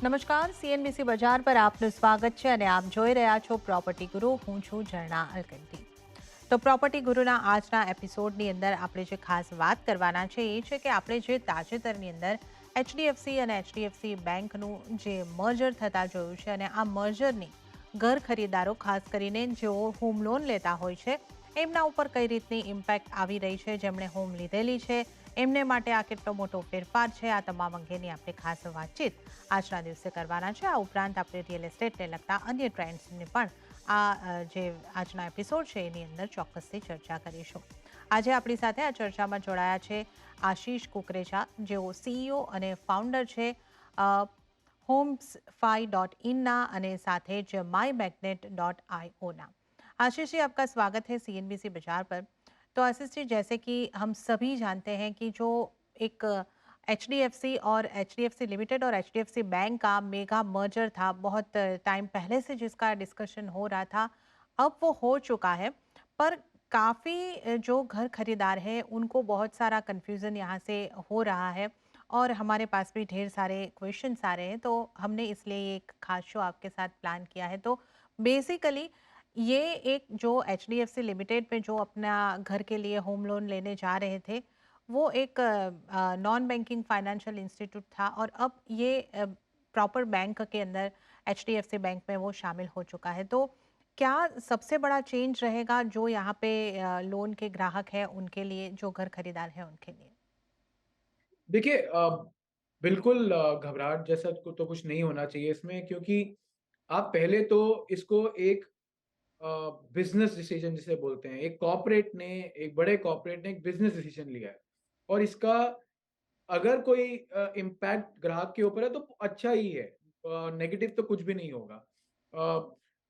નમસ્કાર, સીએનબીસી બજાર પર આપનું સ્વાગત છે અને આપ જોઈ રહ્યા છો પ્રોપર્ટી ગુરુ. હું છું ઝરણા અલકંટી. તો પ્રોપર્ટી ગુરુના આજના એપિસોડની અંદર આપણે જે ખાસ વાત કરવાના છે એ છે કે આપણે જે તાજેતરની અંદર એચડીએફસી અને એચડીએફસી બેંકનું જે મર્જર થતા જોયું છે અને આ મર્જરની ઘર ખરીદારો ખાસ કરીને જેઓ હોમ લોન લેતા હોય છે એમના ઉપર કઈ રીતની ઇમ્પેક્ટ આવી રહી છે, જેમણે હોમ લીધેલી છે એમને માટે આ કેટલો મોટો ફેરફાર છે, આ તમામ અંગેની આપણે ખાસ વાતચીત આજના દિવસે કરવાના છે. આ ઉપરાંત આપણે રિયલ એસ્ટેટને લગતા અન્ય ટ્રેન્ડ્સને પણ જે આજના એપિસોડ છે એની અંદર ચોક્કસથી ચર્ચા કરીશું. આજે આપણી સાથે આ ચર્ચામાં જોડાયા છે આશીષ કુકરેજા, જેઓ સીઈઓ અને ફાઉન્ડર છે homes5.in અને સાથે જ myMagnet.io. आशीष जी, आपका स्वागत है सीएनबीसी बाजार पर. तो आशीष जी, जैसे कि हम सभी जानते हैं कि जो एक एचडीएफसी और एचडीएफसी लिमिटेड और एचडीएफसी बैंक का मेगा मर्जर था, बहुत टाइम पहले से जिसका डिस्कशन हो रहा था, अब वो हो चुका है. पर काफ़ी जो घर खरीदार हैं उनको बहुत सारा कन्फ्यूज़न यहाँ से हो रहा है और हमारे पास भी ढेर सारे क्वेश्चंस आ रहे हैं. तो हमने इसलिए ये एक खास शो आपके साथ प्लान किया है. तो बेसिकली ये एक जो एचडीएफसी लिमिटेड में जो अपना घर के लिए होम लोन लेने जा रहे थे, वो एक नॉन बैंकिंग फाइनेंशियल इंस्टीट्यूट था और अब ये प्रॉपर बैंक के अंदर एचडीएफसी बैंक में वो शामिल हो चुका है. तो क्या सबसे बड़ा चेंज रहेगा जो यहाँ पे लोन के ग्राहक हैं उनके लिए, जो घर खरीदार हैं उनके लिए? देखिए बिल्कुल घबराहट जैसा तो कुछ नहीं होना चाहिए इसमें, क्योंकि आप पहले तो इसको एक बिजनेस डिसीजन जिसे बोलते हैं, एक बड़े कॉर्पोरेट ने एक बिजनेस डिसीजन लिया है और इसका अगर कोई इम्पैक्ट ग्राहक के ऊपर है तो अच्छा ही है। नेगेटिव तो कुछ भी नहीं होगा।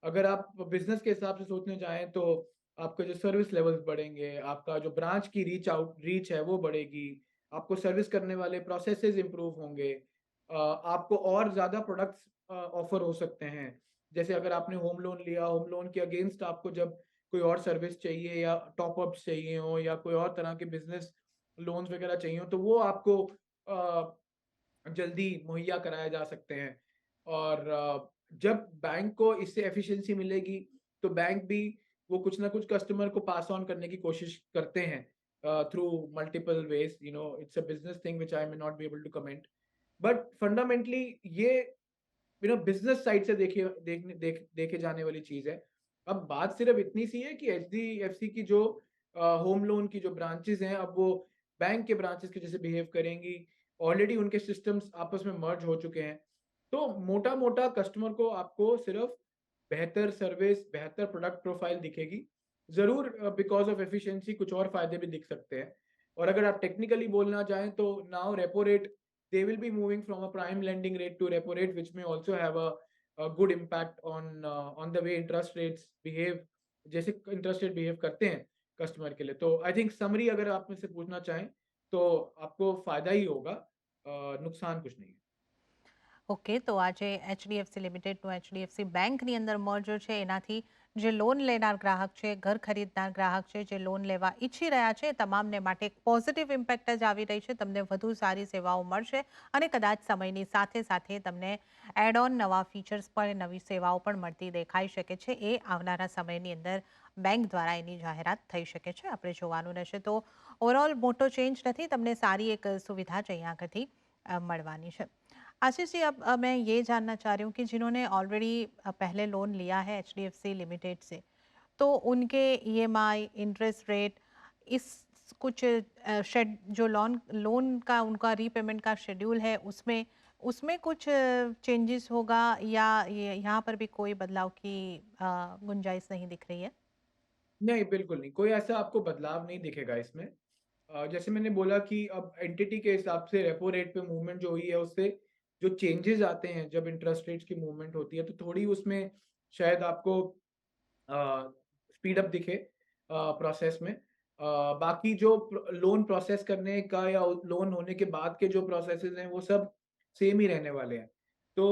अगर आप बिजनेस के हिसाब से सोचने जाएं तो आपके जो सर्विस लेवल्स बढ़ेंगे, आपका जो ब्रांच की रीच है वो बढ़ेगी, आपको सर्विस करने वाले प्रोसेसेस इंप्रूव होंगे, आपको और ज़्यादा प्रोडक्ट्स ऑफर हो सकते हैं। जैसे अगर आपने होम लोन लिया, होम लोन के अगेंस्ट आपको जब कोई और सर्विस चाहिए या टॉप अप्स चाहिए हो या कोई और तरह के बिजनेस लोन्स वगैरह चाहिए हो, तो वो आपको जल्दी मुहैया कराए जा सकते हैं। और जब बैंक को इससे एफिशिएंसी मिलेगी, तो बैंक भी वो कुछ ना कुछ कस्टमर को पास ऑन करने की कोशिश करते हैं through multiple ways. It's a business thing which I may not be able to comment, but fundamentally ये बिजनेस साइड से देखे जाने वाली चीज है। अब बात सिर्फ इतनी सी है कि एचडीएफसी की जो होम लोन की जो ब्रांचेस हैं, अब वो बैंक के ब्रांचेस के जैसे बिहेव करेंगी। ऑलरेडी उनके सिस्टम्स आपस में मर्ज हो चुके हैं। तो मोटा मोटा कस्टमर को आपको सिर्फ बेहतर सर्विस, बेहतर प्रोडक्ट प्रोफाइल दिखेगी। जरूर बिकॉज ऑफ एफिशिएंसी कुछ और फायदे भी दिख सकते हैं। और अगर आप टेक्निकली बोलना चाहें तो now repo rate, they will be moving from a prime lending rate to repo rate, which may also have a good impact on the way interest rates behave, जैसे इंटरेस्ट रेट बिहेव करते हैं customer के लिए। तो I think summary अगर आप मुझसे पूछना चाहें तो आपको फायदा ही होगा, नुकसान कुछ नहीं है। ઓકે, તો આજે એચડીએફસી લિમિટેડનું એચડીએફસી બેંકની અંદર મર્જર છે એનાથી જે લોન લેનાર ગ્રાહક છે, ઘર ખરીદનાર ગ્રાહક છે, જે લોન લેવા ઈચ્છી રહ્યા છે, તમામને માટે એક પોઝિટિવ ઇમ્પેક્ટ જ આવી રહી છે. તમને વધુ સારી સેવાઓ મળશે અને કદાચ સમયની સાથે સાથે તમને એડ ઓન નવા ફીચર્સ પણ, નવી સેવાઓ પણ મળતી દેખાઈ શકે છે. એ આવનારા સમયની અંદર બેંક દ્વારા એની જાહેરાત થઈ શકે છે. આપણે જોવાનું રહેશે. તો ઓવરઓલ મોટો ચેન્જ નથી, તમને સારી એક સુવિધા જ અહીંયા આગળથી મળવાની છે. आशीष जी, अब मैं ये जानना चाह रही हूँ कि जिन्होंने ऑलरेडी पहले लोन लिया है एचडीएफसी लिमिटेड से, तो उनके ईएमआई, इंटरेस्ट रेट, इस कुछ शेड जो लोन लोन का उनका रीपेमेंट का शेड्यूल है उसमें उसमें कुछ चेंजेस होगा या ये यहाँ पर भी कोई बदलाव की गुंजाइश नहीं दिख रही है? नहीं, बिल्कुल नहीं, कोई ऐसा आपको बदलाव नहीं दिखेगा इसमें। जैसे मैंने बोला कि अब एंटिटी के हिसाब से रेपो रेट पे मूवमेंट जो हुई है, उससे जो चेंजेस आते हैं जब इंटरेस्ट रेट्स की मूवमेंट होती है, तो थोड़ी उसमें शायद आपको स्पीड अप दिखे प्रोसेस में। बाकी जो लोन प्रोसेस करने का या लोन होने के बाद के जो प्रोसेसेस हैं वो सब सेम ही रहने वाले हैं। तो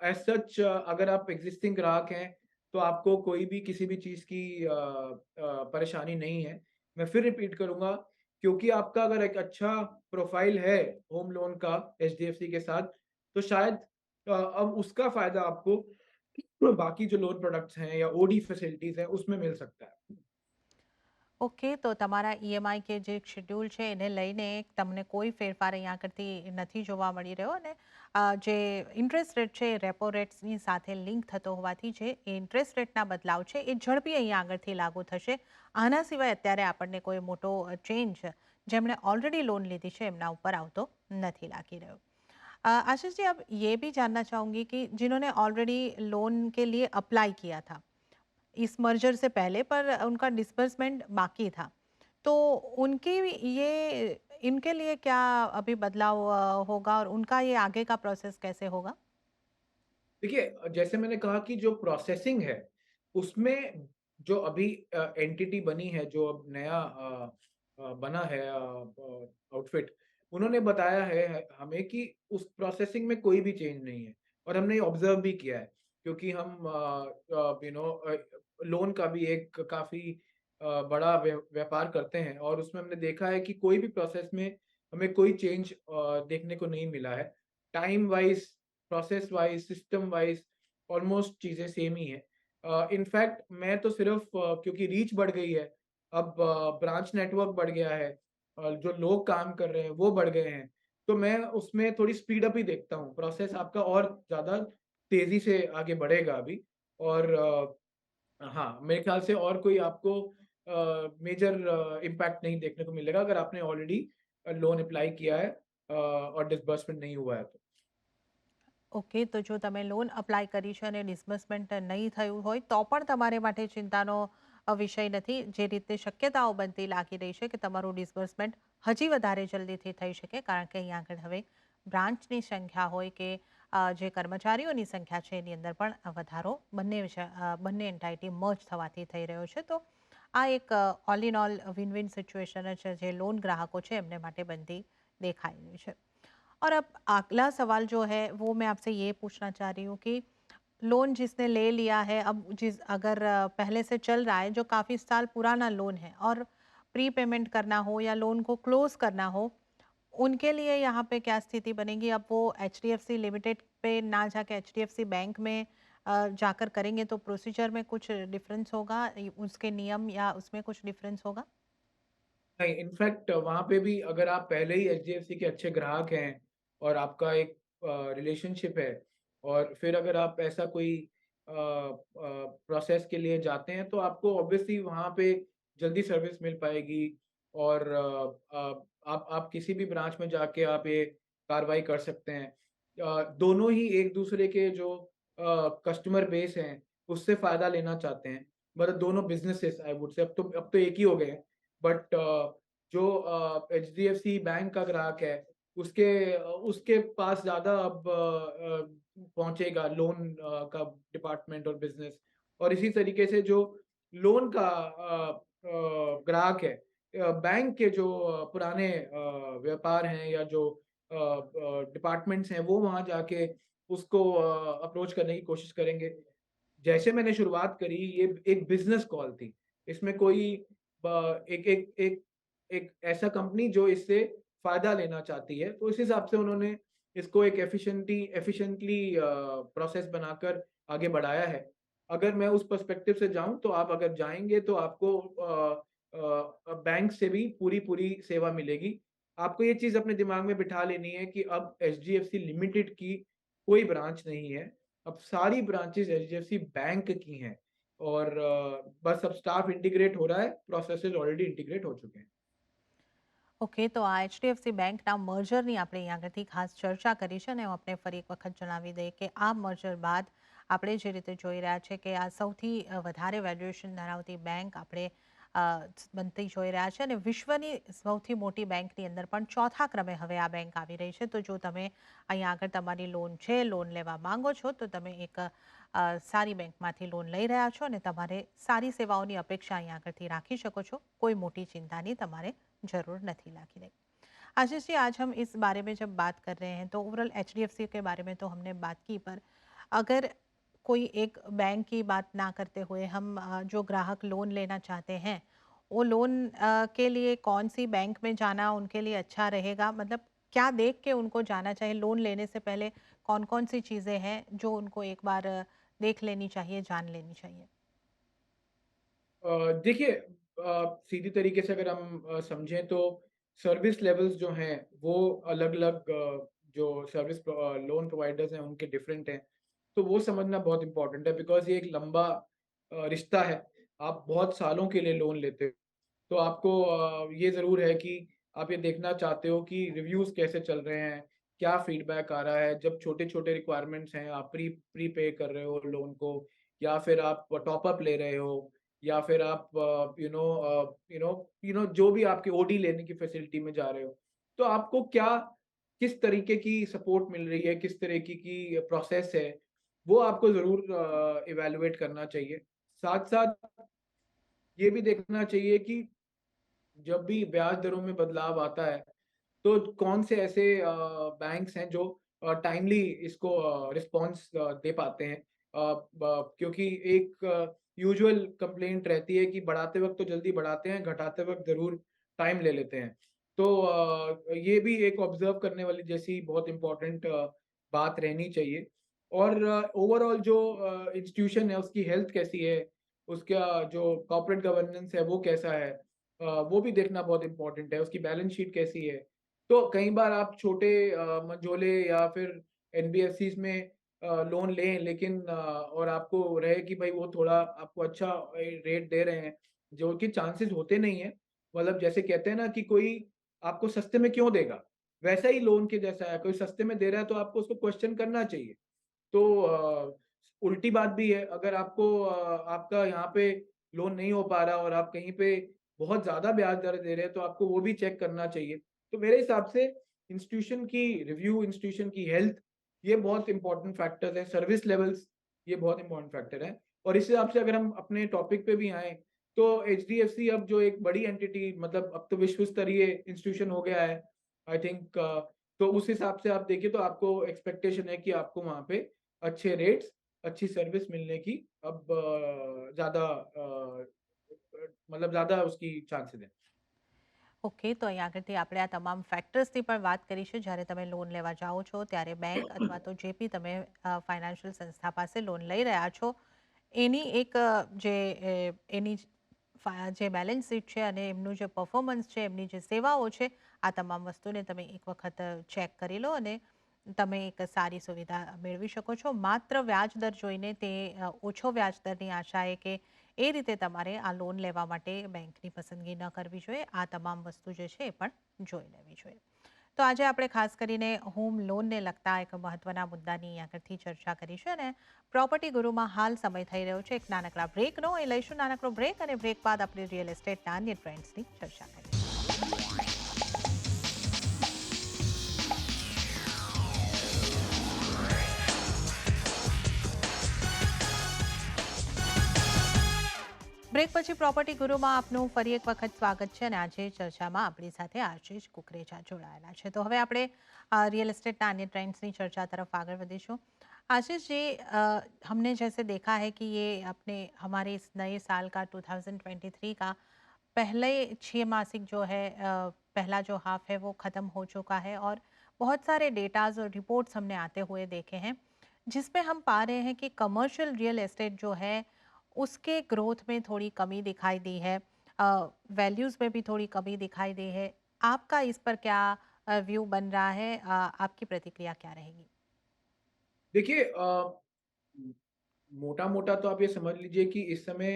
एज सच अगर आप एग्जिस्टिंग ग्राहक हैं तो आपको कोई भी किसी भी चीज़ की परेशानी नहीं है। मैं फिर रिपीट करूँगा, क्योंकि आपका अगर एक अच्छा प्रोफाइल है होम लोन का एचडीएफसी के साथ, तो शायद अब उसका फ़ायदा आपको बाकी जो लोन प्रोडक्ट्स हैं या ओडी फैसिलिटीज़ हैं, उसमें मिल सकता है। ઓકે, તો તમારા ઈએમઆઈ કે જે શેડ્યુલ છે એને લઈને તમને કોઈ ફેરફાર અહીંયા આગળથી નથી જોવા મળી રહ્યો, અને જે ઇન્ટરેસ્ટ રેટ છે એ રેપો રેટ્સની સાથે લિંક થતો હોવાથી જે ઇન્ટરેસ્ટ રેટના બદલાવ છે એ ઝડપી અહીંયા આગળથી લાગુ થશે. આના સિવાય અત્યારે આપણને કોઈ મોટો ચેન્જ જેમણે ઓલરેडी लोन લીધી છે એમના ઉપર આવતો નથી લાગી રહ્યો. आशीष जी, अब ये भी जानना चाहूंगी कि जिन्होंने ऑलरेडी लोन के लिए अप्लाई किया था इस मर्जर से पहले, पर उनका डिसबर्समेंट बाकी था, तो उनके ये इनके लिए क्या अभी बदलाव होगा और उनका ये आगे का प्रोसेस कैसे होगा? देखिए, जैसे मैंने कहा कि जो प्रोसेसिंग है, उसमें जो अभी एंटिटी बनी है, जो अब नया बना है आउटफिट, उन्होंने बताया है हमें कि उस प्रोसेसिंग में कोई भी चेंज नहीं है और हमने ये ऑब्ज़र्व भी किया है क्योंकि हम लोन का भी एक काफ़ी बड़ा व्यापार करते हैं और उसमें हमने देखा है कि कोई भी प्रोसेस में हमें कोई चेंज देखने को नहीं मिला है। Time wise, process wise, system wise almost चीज़ें सेम ही हैं। इनफैक्ट मैं तो सिर्फ़ क्योंकि रीच बढ़ गई है, अब ब्रांच नेटवर्क बढ़ गया है, जो लोग काम कर रहे हैं वो बढ़ गए हैं, तो मैं उसमें थोड़ी स्पीड अप ही देखता हूँ। प्रोसेस आपका और ज़्यादा तेज़ी से आगे बढ़ेगा अभी और हाँ, मेरे ख़्याल से और कोई आपको मेजर इम्पैक्ट नहीं देखने को मिलेगा अगर आपने ऑलरेडी लोन अप्लाई किया है और डिसबर्समेंट नहीं हुआ है तो। ઓકે, તો જો તમે લોન અપ્લાય કરી છે અને ડિસબર્સમેન્ટ નહીં થયું હોય તો પણ તમારે માટે ચિંતાનો વિષય નથી. જે રીતે શક્યતાઓ બનતી લાગી રહી છે કે તમારું ડિસબર્સમેન્ટ હજી વધારે જલ્દીથી થઈ શકે, કારણ કે અહીંયા આગળ હવે બ્રાન્ચની સંખ્યા હોય કે જે કર્મચારીઓની સંખ્યા છે એની અંદર પણ વધારો બંને એન્ટાઇટી મર્જ થવાથી થઈ રહ્યો છે. તો આ એક all in all win win situation છે જે લોન ગ્રાહકો છે એમને માટે બનતી દેખાઈ રહી છે. और अब अगला सवाल जो है वो मैं आपसे ये पूछना चाह रही हूँ कि लोन जिसने ले लिया है, अब जिस अगर पहले से चल रहा है, जो काफ़ी साल पुराना लोन है और प्री पेमेंट करना हो या लोन को क्लोज करना हो, उनके लिए यहाँ पे क्या स्थिति बनेगी? अब वो एचडीएफसी लिमिटेड पे ना जाके एचडीएफसी बैंक में जाकर करेंगे तो प्रोसीजर में कुछ डिफरेंस होगा, उसके नियम या उसमें कुछ डिफरेंस होगा? नहीं, इनफैक्ट वहाँ पे भी अगर आप पहले ही एचडीएफसी के अच्छे ग्राहक हैं और आपका एक रिलेशनशिप है और फिर अगर आप ऐसा कोई प्रोसेस के लिए जाते हैं तो आपको ऑब्वियसली वहाँ पे जल्दी सर्विस मिल पाएगी और आप किसी भी ब्रांच में जाके आप ये कार्रवाई कर सकते हैं। दोनों ही एक दूसरे के जो कस्टमर बेस हैं उससे फ़ायदा लेना चाहते हैं। मतलब दोनों बिज़नेसेस आई वुड से अब तो एक ही हो गए हैं। बट जो एचडीएफसी बैंक का ग्राहक है, उसके पास ज़्यादा अब पहुँचेगा लोन का डिपार्टमेंट और बिज़नेस और इसी तरीके से जो लोन का ग्राहक है, बैंक के जो पुराने व्यापार हैं या जो डिपार्टमेंट्स हैं, वो वहाँ जाके उसको अप्रोच करने की कोशिश करेंगे। जैसे मैंने शुरुआत करी, ये एक बिज़नेस कॉल थी। इसमें कोई एक एक एक एक ऐसा कंपनी जो इससे फ़ायदा लेना चाहती है, तो इस हिसाब से उन्होंने इसको एक एफ़िशिएंटली प्रोसेस बनाकर आगे बढ़ाया है। अगर मैं उस पर्सपेक्टिव से जाऊँ, तो आप अगर जाएँगे तो आपको बैंक से भी पूरी-पूरी सेवा मिलेगी। आपको ये चीज़ अपने दिमाग में बिठा लेनी है कि अब एचडीएफसी लिमिटेड की कोई ब्रांच नहीं है। अब सारी ब्रांचेज़ एचडीएफसी बैंक की हैं और बस अब स्टाफ इंटीग्रेट हो रहा है, प्रोसेसेस ऑलरेडी इंटीग्रेट हो चुके हैं। ઓકે, તો આ એચડીએફસી બેંકના મર્જરની આપણે અહીં આગળથી ખાસ ચર્ચા કરી છે, અને હું આપણે ફરી એક વખત જણાવી દઈએ કે આ મર્જર બાદ આપણે જે રીતે જોઈ રહ્યા છે કે આ સૌથી વધારે વેલ્યુએશન ધરાવતી બેંક આપણે બનતી જોઈ રહ્યા છે, અને વિશ્વની સૌથી મોટી બેંકની અંદર પણ ચોથા ક્રમે હવે આ બેંક આવી રહી છે. તો જો તમે અહીંયા આગળ તમારી લોન છે, લોન લેવા માંગો છો, તો તમે એક સારી બેંકમાંથી લોન લઈ રહ્યા છો અને તમારે સારી સેવાઓની અપેક્ષા અહીંયા આગળથી રાખી શકો છો. कोई मोटी चिंता नहीं તમારે ज़रूर नहीं लागी रही. आशीष जी, आज हम इस बारे में जब बात कर रहे हैं तो ओवरऑल एचडीएफसी के बारे में तो हमने बात की, पर अगर कोई एक बैंक की बात ना करते हुए हम जो ग्राहक लोन लेना चाहते हैं, वो लोन के लिए कौन सी बैंक में जाना उनके लिए अच्छा रहेगा? मतलब क्या देख के उनको जाना चाहिए लोन लेने से पहले? कौन-कौन सी चीज़ें हैं जो उनको एक बार देख लेनी चाहिए, जान लेनी चाहिए? देखिए, सीधी तरीके से अगर हम समझें तो सर्विस लेवल्स जो हैं वो अलग-अलग, जो सर्विस लोन प्रोवाइडर्स हैं उनके डिफरेंट हैं। तो वो समझना बहुत इम्पोर्टेंट है, बिकॉज़ ये एक लंबा रिश्ता है। आप बहुत सालों के लिए लोन लेते हो। तो आपको ये ज़रूर है कि आप ये देखना चाहते हो कि रिव्यूज़ कैसे चल रहे हैं, क्या फीडबैक आ रहा है। जब छोटे-छोटे रिक्वायरमेंट्स हैं, आप प्रीपे कर रहे हो लोन को, या फिर आप टॉप अप ले रहे हो, या फिर आप जो भी आपकी ओडी लेने की फैसिलिटी में जा रहे हो। तो आपको किस तरीके की सपोर्ट मिल रही है, किस तरीके की प्रोसेस है, वो आपको ज़रूर इवैल्यूएट करना चाहिए। साथ-साथ ये भी देखना चाहिए कि जब भी ब्याज दरों में बदलाव आता है, तो कौन से ऐसे बैंक्स हैं जो टाइमली इसको रिस्पॉन्स दे पाते हैं। क्योंकि एक यूजुअल कंप्लेंट रहती है कि बढ़ाते वक्त तो जल्दी बढ़ाते हैं, घटाते वक्त ज़रूर टाइम ले लेते हैं। तो ये भी एक ऑब्जर्व करने वाली जैसी बहुत इम्पोर्टेंट बात रहनी चाहिए। और ओवरऑल जो इंस्टीट्यूशन है उसकी हेल्थ कैसी है, उसका जो कॉर्पोरेट गवर्नेंस है वो कैसा है, वो भी देखना बहुत इम्पोर्टेंट है, उसकी बैलेंस शीट कैसी है। तो कई बार आप छोटे मंझोले या फिर एनबीएफसीज़ में लोन लें, लेकिन और आपको रहे कि भाई वो थोड़ा आपको अच्छा रेट दे रहे हैं, जो कि चांसेस होते नहीं हैं। मतलब जैसे कहते हैं ना कि कोई आपको सस्ते में क्यों देगा? वैसा ही लोन के जैसा है, कोई सस्ते में दे रहा है तो आपको उसको क्वेश्चन करना चाहिए। तो उल्टी बात भी है, अगर आपको आपका यहाँ पे लोन नहीं हो पा रहा और आप कहीं पे बहुत ज़्यादा ब्याज दर दे रहे हैं, तो आपको वो भी चेक करना चाहिए। तो मेरे हिसाब से इंस्टीट्यूशन की रिव्यू, इंस्टीट्यूशन की हेल्थ, ये बहुत इंपॉर्टेंट फैक्टर्स हैं। सर्विस लेवल्स, ये बहुत इंपॉर्टेंट फैक्टर हैं। और इस हिसाब से अगर हम अपने टॉपिक पे भी आएँ, तो एचडीएफसी अब जो एक बड़ी एंटिटी, मतलब अब तो विश्व स्तरीय इंस्टीट्यूशन हो गया है, आई थिंक। तो उस हिसाब से आप देखिए तो आपको एक्सपेक्टेशन है कि आपको वहाँ पे अच्छे रेट्स, अच्छी सर्विस मिलने की अब ज़्यादा मतलब ज़्यादा उसकी चांसेस हैं। ઓકે, તો અહીં આગળથી આપણે આ તમામ ફેક્ટર્સની પણ વાત કરીશું જ્યારે તમે લોન લેવા જાઓ છો ત્યારે બેંક અથવા તો જે બી તમે ફાઇનાન્શિયલ સંસ્થા પાસે લોન લઈ રહ્યા છો એની એક જે એની જે બેલેન્સ શીટ છે અને એમનું જે પરફોર્મન્સ છે, એમની જે સેવાઓ છે, આ તમામ વસ્તુને તમે એક વખત ચેક કરી લો અને તમે એક સારી સુવિધા મેળવી શકો છો. માત્ર વ્યાજ દર જોઈને તે ઓછો વ્યાજ દરની આશાએ કે એ રીતે તમારે આ લોન લેવા માટે બેંકની પસંદગી ન કરવી જોઈએ. આ તમામ વસ્તુ જે છે એ પણ જોઈ લેવી જોઈએ. તો આજે આપણે ખાસ કરીને હોમ લોનને લગતા એક મહત્વના મુદ્દાની આગળથી ચર્ચા કરીશું અને પ્રોપર્ટી ગુરુમાં હાલ સમય થઈ રહ્યો છે એક નાનકડા બ્રેકનો. એ લઈશું નાનકડો બ્રેક અને બ્રેક બાદ આપણે રિયલ એસ્ટેટના અન્ય ટ્રેન્ડ્સની ચર્ચા કરીશું. બ્રેક પછી પ્રોપર્ટી ગુરુમાં આપનું ફરી એક વખત સ્વાગત છે અને આજે ચર્ચામાં આપણી સાથે આશીષ કુકરેજા જોડાયેલા છે. તો હવે આપણે रियल एस्टेट ना अन्य ट्रेंड्स की चर्चा तरफ आगे बढ़ीશું. आशीष जी, हमने जैसे देखा है कि ये अपने हमारे इस नए साल का 2023 का पहले 6 मासिक जो है पहला जो हाफ है वो ख़त्म हो चुका है और बहुत सारे डेटाज और रिपोर्ट्स हमने आते हुए देखे हैं जिसमें हम पा रहे हैं कि कमर्शियल रियल एस्टेट जो है उसके ग्रोथ में थोड़ी कमी दिखाई दी है, वैल्यूज़ में भी थोड़ी कमी दिखाई दी है. आपका इस पर क्या व्यू बन रहा है? आपकी प्रतिक्रिया क्या रहेगी? देखिए, मोटा-मोटा तो आप ये समझ लीजिए कि इस समय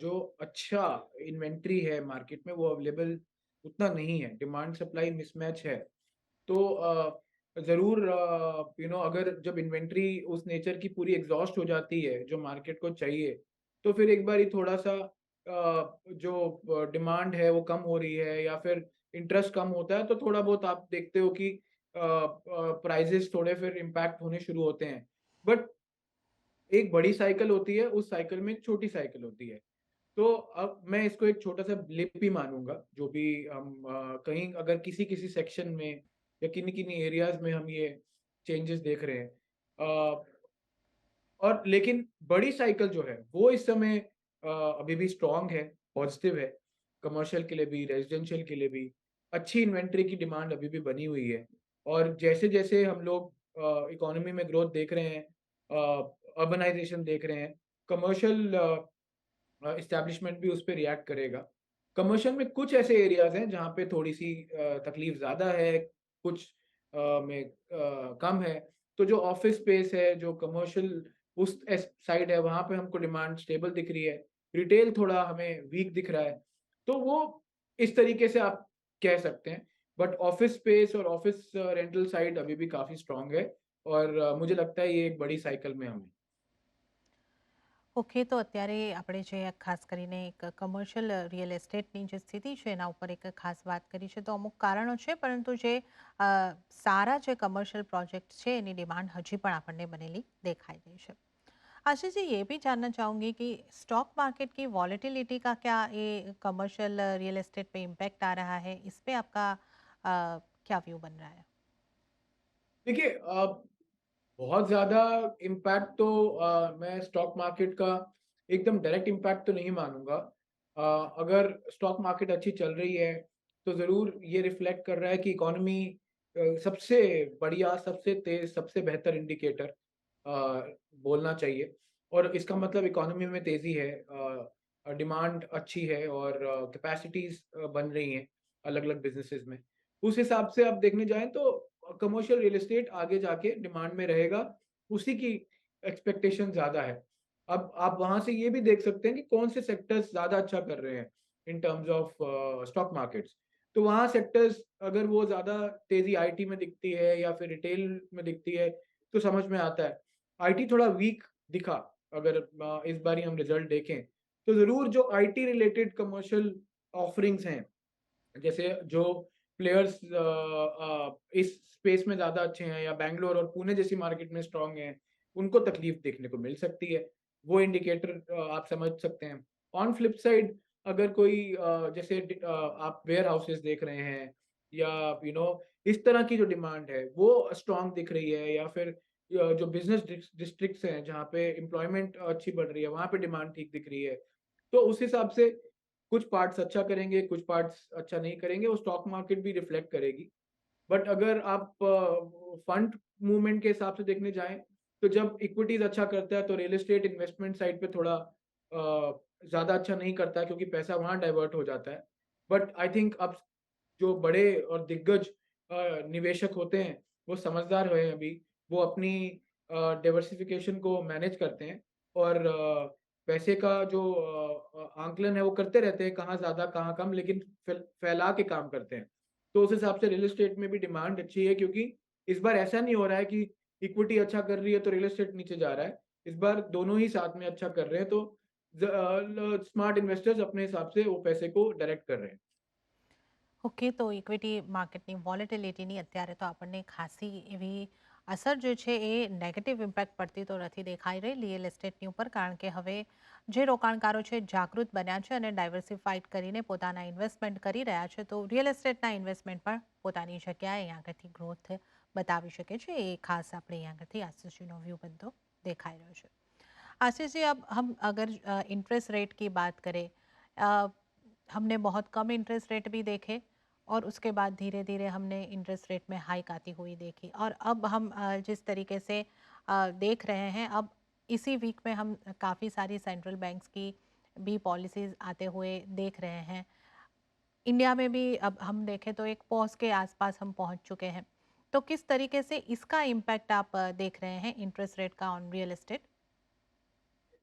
जो अच्छा इन्वेंटरी है मार्केट में वो अवेलेबल उतना नहीं है, डिमांड सप्लाई मिसमैच है। तो ज़रूर अगर जब इन्वेंटरी उस नेचर की पूरी एग्ज़ॉस्ट हो जाती है, जो मार्केट को चाहिए, तो फिर एक बारी थोड़ा-सा जो डिमांड है वो कम हो रही है या फिर इंटरेस्ट कम होता है, तो थोड़ा बहुत आप देखते हो कि प्राइसेज़ थोड़े फिर इम्पैक्ट होने शुरू होते हैं। बट एक बड़ी साइकिल होती है, उस साइकिल में एक छोटी साइकिल होती है। तो अब मैं इसको एक छोटा-सा ब्लिप ही मानूँगा, जो भी हम कहीं अगर किसी-किसी सेक्शन में या किन्हीं-किन्हीं एरियाज़ में हम ये चेंजेस देख रहे हैं। और लेकिन बड़ी साइकिल जो है, वो इस समय अभी भी स्ट्रॉन्ग है, पॉजिटिव है, कमर्शियल के लिए भी, रेज़िडेंशियल के लिए भी। अच्छी इन्वेंटरी की डिमांड अभी भी बनी हुई है और जैसे-जैसे हम लोग इकोनॉमी में ग्रोथ देख रहे हैं, अर्बनाइजेशन देख रहे हैं, कमर्शियल एस्टेब्लिशमेंट भी उस पे रिएक्ट करेगा। कमर्शियल में कुछ ऐसे एरियाज़ हैं जहाँ पे थोड़ी-सी तकलीफ ज़्यादा है, कुछ में कम है। तो जो ऑफ़िस स्पेस है, जो कमर्शियल उस साइड है, वहाँ पे हमको डिमांड स्टेबल दिख रही है। रिटेल थोड़ा हमें वीक दिख रहा है। तो वो इस तरीके से आप कह सकते हैं। बट ऑफ़िस स्पेस और ऑफ़िस रेंटल साइड अभी भी काफ़ी स्ट्रॉन्ग है और मुझे लगता है ये एक बड़ी साइकिल में हम हैं। ઓકે, તો અત્યારે આપણે જે ખાસ કરીને એક કમર્શિયલ રિયલ એસ્ટેટની જે સ્થિતિ છે એના ઉપર એક ખાસ વાત કરી છે. તો અમુક કારણો છે, પરંતુ જે અ, સારા જે કમર્શિयल प्रोजेक्ट છે એની ડિમાન્ડ હજી પણ આપણને બનેલી દેખાઈ રહી છે. आशीष जी, ये भी जानना चाहूंगी कि स्टॉक मार्केट की वॉलेटिलिटी का क्या ये कमर्शियल रियल एस्टेट पे इम्पैक्ट आ रहा है, इस पे आपका क्या व्यू बन रहा है? देखिए बहुत ज़्यादा इम्पैक्ट तो मैं स्टॉक मार्केट का एकदम डायरेक्ट इम्पैक्ट तो नहीं मानूँगा। अगर स्टॉक मार्केट अच्छी चल रही है, तो ज़रूर ये रिफ्लेक्ट कर रहा है कि इकोनॉमी सबसे बढ़िया, सबसे तेज़, सबसे बेहतर इंडिकेटर बोलना चाहिए और इसका मतलब इकोनॉमी में तेज़ी है, डिमांड अच्छी है और कैपेसिटीज़ बन रही हैं अलग-अलग बिज़नेसेस में। उस हिसाब से आप देखने जाएँ तो कमर्शियल रियल एस्टेट आगे जाके डिमांड में रहेगा, उसी की एक्सपेक्टेशन ज़्यादा है। अब आप वहाँ से ये भी देख सकते हैं कि कौन से सेक्टर्स ज़्यादा अच्छा कर रहे हैं in terms of stock markets. तो वहाँ सेक्टर्स अगर वो ज़्यादा तेज़ी आईटी में दिखती है या फिर रिटेल में दिखती है, तो समझ में आता है। आईटी थोड़ा वीक दिखा, अगर इस बारी हम रिज़ल्ट देखें, तो ज़रूर जो आईटी रिलेटेड कमर्शियल ऑफरिंग्स हैं, जैसे जो प्लेयर्स इस स्पेस में ज़्यादा अच्छे हैं या बैंगलोर और पुणे जैसी मार्केट में स्ट्रॉन्ग हैं, उनको तकलीफ देखने को मिल सकती है। वो इंडिकेटर आप समझ सकते हैं। ऑन फ्लिप साइड अगर कोई जैसे आप वेयर हाउसेस देख रहे हैं या इस तरह की जो डिमांड है, वो स्ट्रॉन्ग दिख रही है या फिर जो बिज़नेस डिस्ट्रिक्ट्स हैं, जहाँ पे एम्प्लॉयमेंट अच्छी बढ़ रही है, वहाँ पे डिमांड ठीक दिख रही है। तो उस हिसाब से कुछ पार्ट्स अच्छा करेंगे, कुछ पार्ट्स अच्छा नहीं करेंगे, वो स्टॉक मार्केट भी रिफ्लेक्ट करेगी। बट अगर आप फंड मूवमेंट के हिसाब से देखने जाएँ, तो जब इक्विटीज़ अच्छा करता है, तो रियल एस्टेट इन्वेस्टमेंट साइड पे थोड़ा ज़्यादा अच्छा नहीं करता है क्योंकि पैसा वहाँ डाइवर्ट हो जाता है। बट आई थिंक अब जो बड़े और दिग्गज निवेशक होते हैं, वो समझदार हैं अभी। वो अपनी डाइवर्सिफ़िकेशन को मैनेज करते हैं और पैसे का जो आंकलन है वो करते रहते हैं, कहाँ ज़्यादा, कहाँ कम, लेकिन फैला के काम करते हैं। तो उस हिसाब से रियल एस्टेट में भी डिमांड अच्छी है क्योंकि इस बार ऐसा नहीं हो रहा है कि इक्विटी अच्छा कर रही है तो रियल एस्टेट नीचे जा रहा है। इस बार दोनों ही साथ में अच्छा कर रहे हैं, तो स्मार्ट इन्वेस्टर्स अपने हिसाब से वो पैसे को डायरेक्ट कर रहे हैं। ઓકે, તો ઇક્વિટી માર્કેટની વોલેટિલિટીની અત્યારે તો આપણને ખાસી એવી અસર જે છે એ નેગેટિવ ઇમ્પેક્ટ પડતી તો નથી દેખાઈ રહી રિયલ એસ્ટેટની ઉપર, કારણ કે હવે જે રોકાણકારો છે જાગૃત બન્યા છે અને ડાયવર્સિફાઈડ કરીને પોતાના ઇન્વેસ્ટમેન્ટ કરી રહ્યા છે, તો રિયલ એસ્ટેટના ઇન્વેસ્ટમેન્ટ પણ પોતાની જગ્યાએ અહીંયા આગળથી ગ્રોથ બતાવી શકે છે. એ ખાસ આપણે અહીંયા આગળથી આશીષજીનો વ્યૂ બનતો દેખાઈ રહ્યો છે. आशीष जी, अब हम अगर इंटरेस्ट रेट की बात करें, अ, हमने बहुत कम इंटरेस्ट रेट भी देखे और उसके बाद धीरे धीरे हमने इंटरेस्ट रेट में हाइक आती हुई देखी, और अब हम जिस तरीके से देख रहे हैं, अब इसी वीक में हम काफ़ी सारी सेंट्रल बैंक्स की भी पॉलिसीज आते हुए देख रहे हैं. इंडिया में भी अब हम देखें तो एक पॉज के आसपास हम पहुंच चुके हैं. तो किस तरीके से इसका इम्पैक्ट आप देख रहे हैं इंटरेस्ट रेट का ऑन रियल एस्टेट?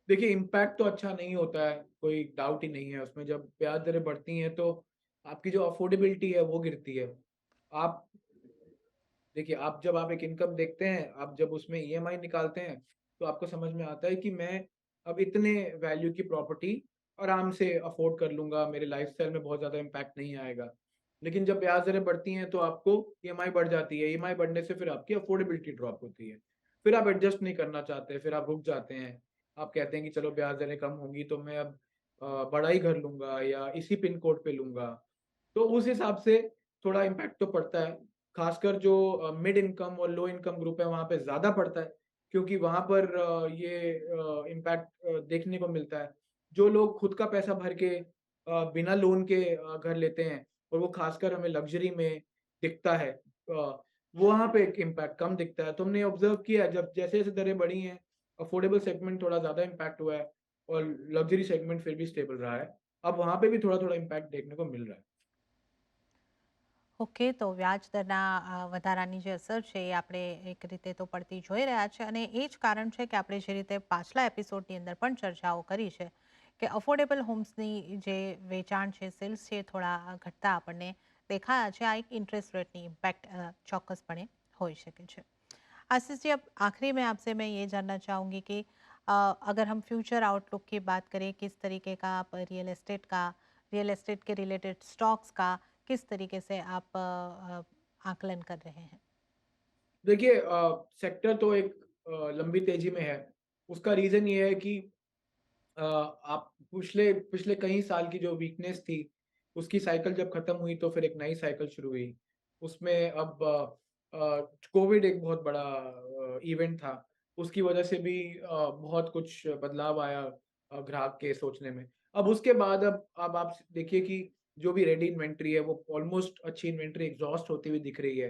देखिए, इम्पैक्ट तो अच्छा नहीं होता है, कोई डाउट ही नहीं है उसमें। जब ब्याज दरें बढ़ती हैं, तो आपकी जो अफ़ोर्डेबिलिटी है, वो गिरती है। आप देखिए, आप एक इनकम देखते हैं, आप जब उसमें ईएमआई निकालते हैं, तो आपको समझ में आता है कि मैं अब इतने वैल्यू की प्रॉपर्टी आराम से अफ़ोर्ड कर लूँगा, मेरे लाइफ़स्टाइल में बहुत ज़्यादा इम्पैक्ट नहीं आएगा। लेकिन जब ब्याज दरें बढ़ती हैं, तो आपको ईएमआई बढ़ जाती है, ईएमआई बढ़ने से फिर आपकी अफ़ोर्डेबिलिटी ड्रॉप होती है। फिर आप एडजस्ट नहीं करना चाहते, फिर आप रुक जाते हैं। आप कहते हैं कि चलो ब्याज दरें कम होंगी, तो मैं अब बड़ा ही घर लूँगा या इसी पिन कोड पे लूँगा। तो उस हिसाब से थोड़ा इम्पैक्ट तो पड़ता है। ख़ासकर जो मिड इनकम और लो इनकम ग्रुप है, वहाँ पे ज़्यादा पड़ता है, क्योंकि वहाँ पर ये इम्पैक्ट देखने को मिलता है। जो लोग खुद का पैसा भर के बिना लोन के घर लेते हैं और वो ख़ासकर हमें लग्ज़री में दिखता है। वहाँ पे एक इम्पैक्ट कम दिखता है। तो हमने ऑब्ज़र्व किया है जब जैसे-जैसे दरें बढ़ी हैं, अफोर्डेबल सेगमेंट थोड़ा ज़्यादा इम्पैक्ट हुआ है और लग्ज़री सेगमेंट फिर भी स्टेबल रहा है। अब वहाँ पे भी थोड़ा-थोड़ा इम्पैक्ट देखने को मिल रहा है। ઓકે, તો વ્યાજ દરના વધારાની જે અસર છે એ આપણે એક રીતે તો પડતી જોઈ રહ્યા છે અને એ જ કારણ છે કે આપણે જે રીતે પાછલા એપિસોડની અંદર પણ ચર્ચાઓ કરી છે કે અફોર્ડેબલ હોમ્સની જે વેચાણ છે, સેલ્સ છે, એ થોડા ઘટતા આપણને દેખાયા છે. આ એક ઇન્ટરેસ્ટ રેટની ઇમ્પેક્ટ ચોક્કસપણે હોઈ શકે છે. आशीष जी, अब आखिरी में आपसे मैं ये जानना चाहूँगी कि अगर हम फ्यूचर आउटलुक की बात करें, किस तरीके का आप रियल एस्टेट के रिलेटेड स्टॉक्स का किस तरीके से आप आकलन कर रहे हैं? देखिए सेक्टर तो एक लंबी तेज़ी में है। उसका रीज़न ये है कि आप पिछले पिछले कई साल की जो वीकनेस थी, उसकी साइकिल जब खत्म हुई तो फिर एक नई साइकिल शुरू हुई। उसमें अब कोविड एक बहुत बड़ा इवेंट था। उसकी वजह से भी बहुत कुछ बदलाव आया ग्राहक के सोचने में। अब उसके बाद अब आप देखिए कि जो भी रेडी इन्वेंटरी है वो ऑलमोस्ट अच्छी इन्वेंटरी एग्ज़ॉस्ट होती हुई दिख रही है।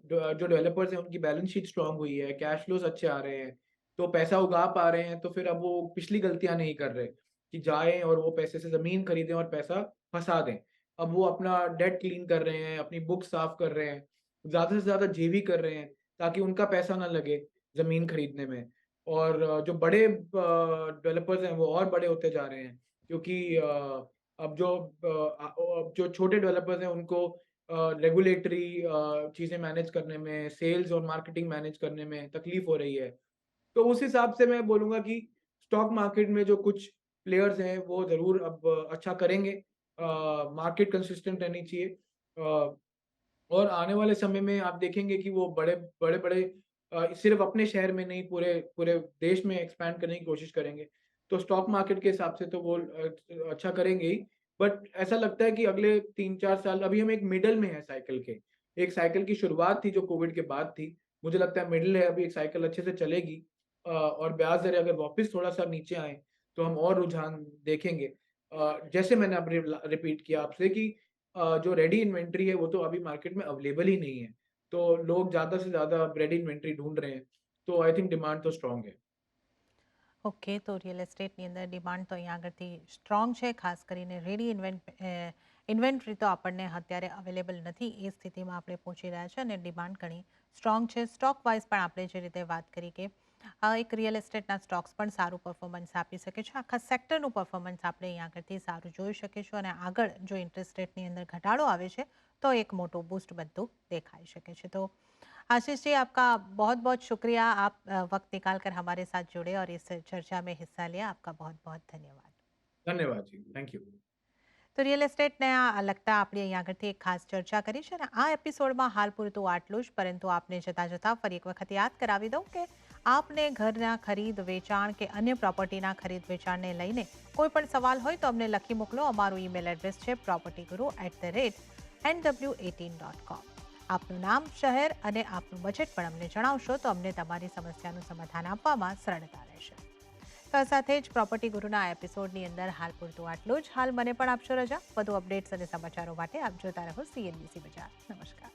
जो डेवलपर्स हैं उनकी बैलेंस शीट स्ट्रॉन्ग हुई है, कैश फ्लोज़ अच्छे आ रहे हैं। तो पैसा उगा पा रहे हैं, तो फिर अब वो पिछली गलतियाँ नहीं कर रहे, कि जाएँ और वो पैसे से ज़मीन खरीदें और पैसा फँसा दें। अब वो अपना डेट क्लीन कर रहे हैं, अपनी बुक्स साफ़ कर रहे हैं, ज़्यादा से ज़्यादा जेवी कर रहे हैं, ताकि उनका पैसा ना लगे ज़मीन खरीदने में। और जो बड़े डेवलपर्स हैं, वो और बड़े होते जा रहे हैं, क्योंकि अब जो छोटे डेवलपर्स हैं, उनको रेगुलेटरी चीज़ें मैनेज करने में, सेल्स और मार्केटिंग मैनेज करने में तकलीफ़ हो रही है। तो उस हिसाब से मैं बोलूँगा कि स्टॉक मार्केट में जो कुछ प्लेयर्स हैं, वो ज़रूर अब अच्छा करेंगे। मार्केट कंसिस्टेंट रहनी चाहिए। और आने वाले समय में आप देखेंगे कि वो बड़े-बड़े सिर्फ़ अपने शहर में नहीं, पूरे पूरे देश में एक्सपैंड करने की कोशिश करेंगे। तो स्टॉक मार्केट के हिसाब से तो वो अच्छा करेंगे ही। बट ऐसा लगता है कि अगले 3-4 साल अभी हम एक मिडल में हैं साइकिल के। एक साइकिल की शुरुआत थी जो कोविड के बाद थी। मुझे लगता है मिडल है, अभी एक साइकिल अच्छे से चलेगी। और ब्याज दरें अगर वापस थोड़ा-सा नीचे आएँ, तो हम और रुझान देखेंगे। जैसे मैंने अब रिपीट किया आपसे कि जो रेडी इन्वेंटरी है वो तो अभी मार्केट में अवेलेबल ही नहीं है। तो लोग ज़्यादा से ज़्यादा अब रेडी इन्वेंटरी ढूँढ रहे हैं। तो आई थिंक डिमांड तो स्ट्रॉन्ग है। ઓકે, તો રિયલ એસ્ટેટની અંદર ડિમાન્ડ તો અહીંયા આગળથી સ્ટ્રોંગ છે. ખાસ કરીને રેડી ઇન્વેન્ટરી તો આપણને અત્યારે અવેલેબલ નથી, એ સ્થિતિમાં આપણે પહોંચી રહ્યા છે અને ડિમાન્ડ ઘણી સ્ટ્રોંગ છે. સ્ટોક વાઇઝ પણ આપણે જે રીતે વાત કરી કે એક રિયલ એસ્ટેટના સ્ટોક્સ પણ સારું પરફોર્મન્સ આપી શકે છે. આખા સેક્ટરનું પરફોર્મન્સ આપણે અહીંયા આગળથી સારું જોઈ શકીશું અને આગળ જો ઇન્ટરેસ્ટ રેટની અંદર ઘટાડો આવે છે તો એક મોટો બૂસ્ટ બનતું દેખાઈ શકે છે. તો आशीष जी, आपका बहुत बहुत शुक्रिया, आप वक्त निकाल कर हमारे साथ जुड़े और इस चर्चा में हिस्सा लिया। आपका बहुत बहुत धन्यवाद. धन्यवाद जी। Thank you. તો રિયલ એસ્ટેટને લગતા આપણે અહીં આગળથી એક ખાસ ચર્ચા કરી છે અને આ એપિસોડમાં હાલ પૂરતું આટલું જ, પરંતુ આપને જતાં જતાં ફરી એક વખત યાદ કરાવી દઉં કે આપને ઘરના ખરીદ વેચાણ કે અન્ય પ્રોપર્ટીના ખરીદ વેચાણને લઈને કોઈ પણ સવાલ હોય તો અમને લખી મોકલો. અમારું ઈમેલ એડ્રેસ છે propertyguru@nw18.com. આપનું નામ, શહેર અને આપનું બજેટ પણ અમને જણાવશો તો અમને તમારી સમસ્યાનું સમાધાન આપવામાં સરળતા રહેશે. તો આ સાથે જ પ્રોપર્ટી ગુરુના આ એપિસોડની અંદર હાલ પૂરતું આટલું જ. હાલ મને પણ આપશો રજા. વધુ અપડેટ્સ અને સમાચારો માટે આપ જોતા રહો CNBC બજાર. નમસ્કાર.